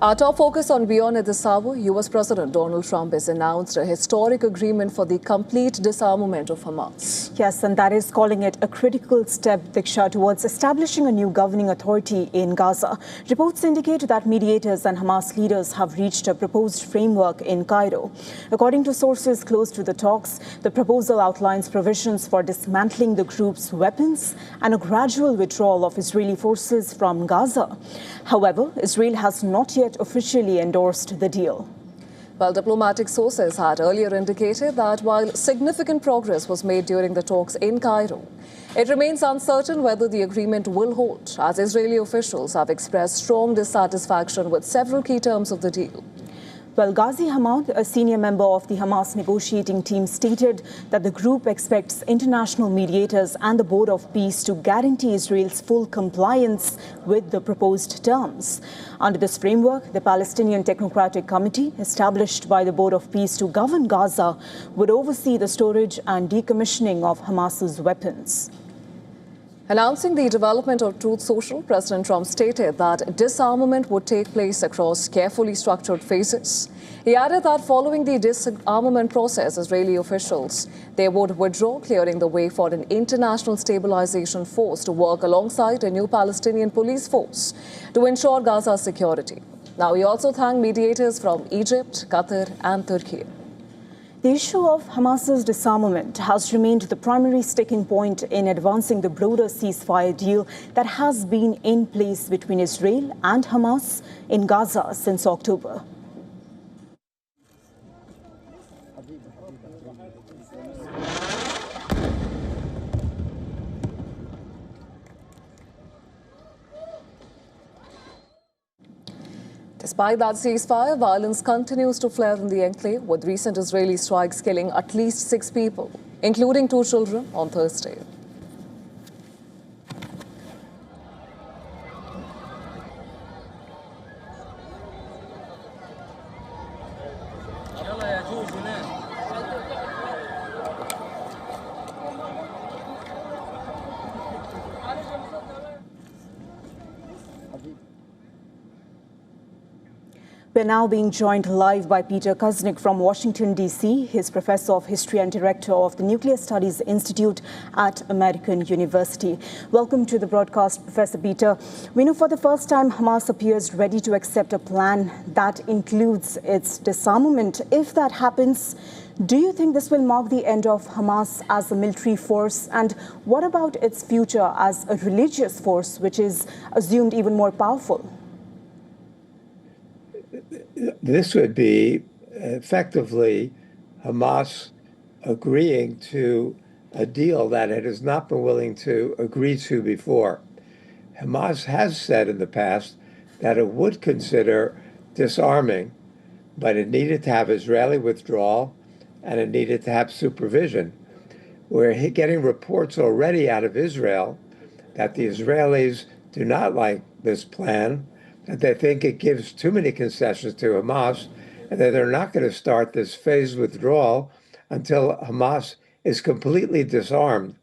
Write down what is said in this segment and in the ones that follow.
Our top focus on WION at this hour, US President Donald Trump has announced a historic agreement for the complete disarmament of Hamas. Yes, and that is calling it a critical step, Diksha, towards establishing a new governing authority in Gaza. Reports indicate that mediators and Hamas leaders have reached a proposed framework in Cairo. According to sources close to the talks, the proposal outlines provisions for dismantling the group's weapons and a gradual withdrawal of Israeli forces from Gaza. However, Israel has not yet officially endorsed the deal. Well, diplomatic sources had earlier indicated that while significant progress was made during the talks in Cairo, it remains uncertain whether the agreement will hold, as Israeli officials have expressed strong dissatisfaction with several key terms of the deal. Well, Ghazi Hamad, a senior member of the Hamas negotiating team, stated that the group expects international mediators and the Board of Peace to guarantee Israel's full compliance with the proposed terms. Under this framework, the Palestinian Technocratic Committee, established by the Board of Peace to govern Gaza, would oversee the storage and decommissioning of Hamas's weapons. Announcing the development of Truth Social, President Trump stated that disarmament would take place across carefully structured phases. He added that following the disarmament process, Israeli officials, they would withdraw, clearing the way for an international stabilization force to work alongside a new Palestinian police force to ensure Gaza's security. Now, he also thanked mediators from Egypt, Qatar and Turkey. The issue of Hamas's disarmament has remained the primary sticking point in advancing the broader ceasefire deal that has been in place between Israel and Hamas in Gaza since October. Despite that ceasefire, violence continues to flare in the enclave, with recent Israeli strikes killing at least 6 people, including 2 children, on Thursday. We're now being joined live by Peter Kuznick from Washington, D.C. He's Professor of History and Director of the Nuclear Studies Institute at American University. Welcome to the broadcast, Professor Peter. We know for the first time Hamas appears ready to accept a plan that includes its disarmament. If that happens, do you think this will mark the end of Hamas as a military force? And what about its future as a religious force, which is assumed even more powerful? This would be effectively Hamas agreeing to a deal that it has not been willing to agree to before. Hamas has said in the past that it would consider disarming, but it needed to have Israeli withdrawal and it needed to have supervision. We're getting reports already out of Israel that the Israelis do not like this plan, that they think it gives too many concessions to Hamas, and that they're not going to start this phased withdrawal until Hamas is completely disarmed.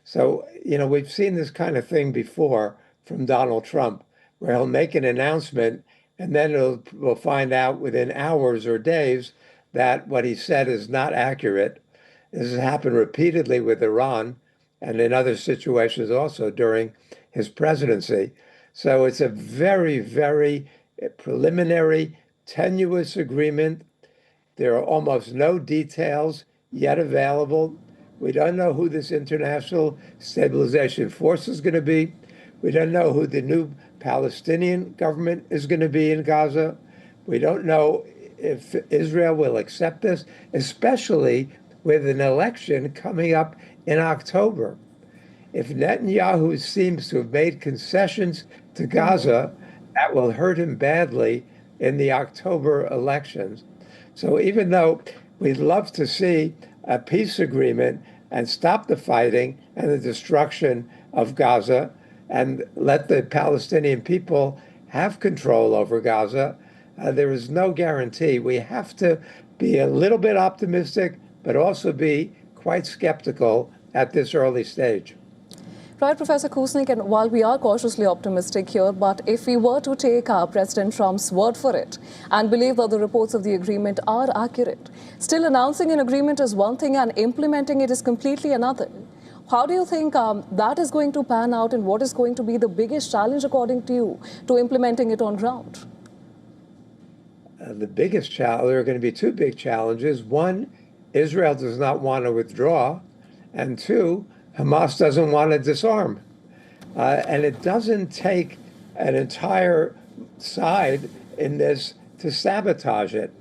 So, we've seen this kind of thing before from Donald Trump, where he'll make an announcement and then we'll find out within hours or days that what he said is not accurate. This has happened repeatedly with Iran and in other situations also during his presidency. So it's a very, very preliminary, tenuous agreement. There are almost no details yet available. We don't know who this international stabilization force is going to be. We don't know who the new Palestinian government is going to be in Gaza. We don't know if Israel will accept this, especially with an election coming up in October. If Netanyahu seems to have made concessions to Gaza, that will hurt him badly in the October elections. So even though we'd love to see a peace agreement and stop the fighting and the destruction of Gaza and let the Palestinian people have control over Gaza, there is no guarantee. We have to be a little bit optimistic, but also be quite skeptical at this early stage. Right, Professor Kusnik, and while we are cautiously optimistic here, but if we were to take President Trump's word for it and believe that the reports of the agreement are accurate, still announcing an agreement is one thing and implementing it is completely another. How do you think that is going to pan out, and what is going to be the biggest challenge, according to you, to implementing it on ground? The biggest challenge, there are going to be two big challenges. One, Israel does not want to withdraw. And two, Hamas doesn't want to disarm. And it doesn't take an entire side in this to sabotage it.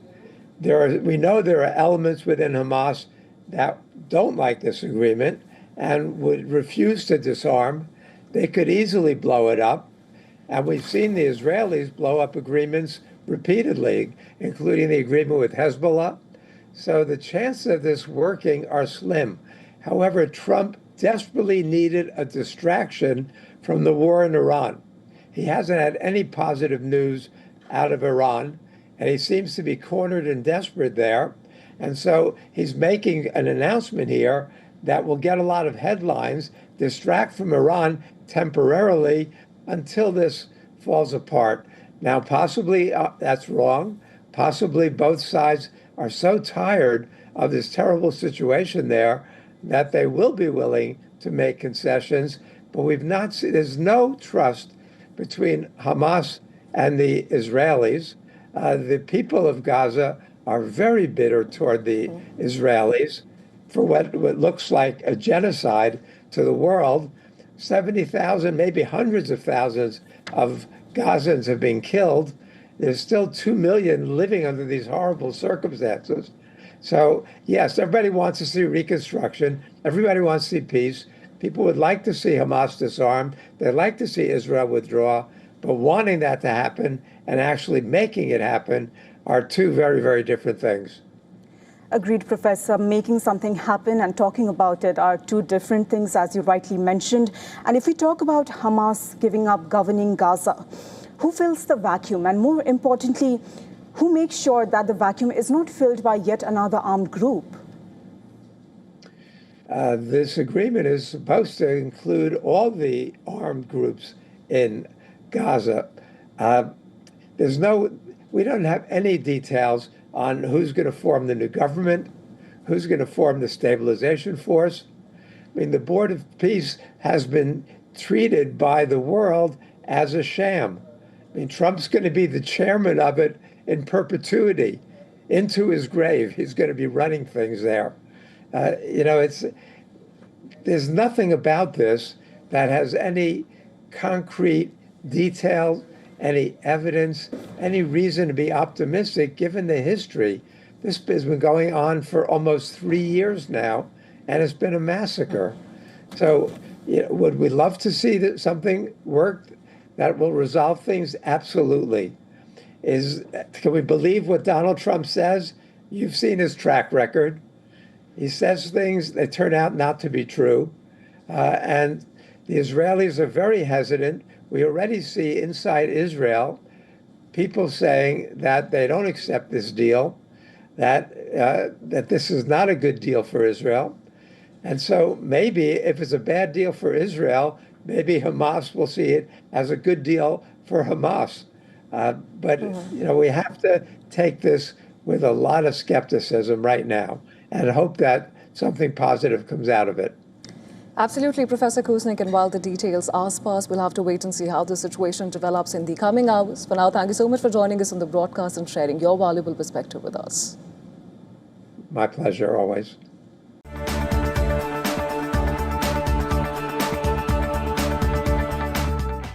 We know there are elements within Hamas that don't like this agreement and would refuse to disarm. They could easily blow it up. And we've seen the Israelis blow up agreements repeatedly, including the agreement with Hezbollah. So the chances of this working are slim. However, Trump desperately needed a distraction from the war in Iran. He hasn't had any positive news out of Iran, and he seems to be cornered and desperate there. And so he's making an announcement here that will get a lot of headlines, distract from Iran temporarily until this falls apart. Now, possibly that's wrong. Possibly both sides are so tired of this terrible situation there that they will be willing to make concessions. But we've not seen, there's no trust between Hamas and the Israelis. The people of Gaza are very bitter toward the Israelis for what looks like a genocide to the world. 70,000, maybe hundreds of thousands of Gazans have been killed. There's still 2 million living under these horrible circumstances. So, yes, everybody wants to see reconstruction. Everybody wants to see peace. People would like to see Hamas disarmed. They'd like to see Israel withdraw. But wanting that to happen and actually making it happen are two very, very different things. Agreed, Professor. Making something happen and talking about it are two different things, as you rightly mentioned. And if we talk about Hamas giving up governing Gaza, who fills the vacuum? And more importantly, who makes sure that the vacuum is not filled by yet another armed group? This agreement is supposed to include all the armed groups in Gaza. We don't have any details on who's going to form the new government, who's going to form the stabilization force. I mean, the Board of Peace has been treated by the world as a sham. I mean, Trump's going to be the chairman of it in perpetuity, into his grave. He's going to be running things there. There's nothing about this that has any concrete detail, any evidence, any reason to be optimistic given the history. This has been going on for almost 3 years now, and it's been a massacre. So would we love to see that something work that will resolve things? Absolutely. Can we believe what Donald Trump says? You've seen his track record. He says things that turn out not to be true. And the Israelis are very hesitant. We already see inside Israel people saying that they don't accept this deal, that this is not a good deal for Israel. And so maybe if it's a bad deal for Israel, maybe Hamas will see it as a good deal for Hamas. But we have to take this with a lot of skepticism right now and hope that something positive comes out of it. Absolutely, Professor Kusnik, and while the details are sparse, we'll have to wait and see how the situation develops in the coming hours. For now, thank you so much for joining us on the broadcast and sharing your valuable perspective with us. My pleasure, always.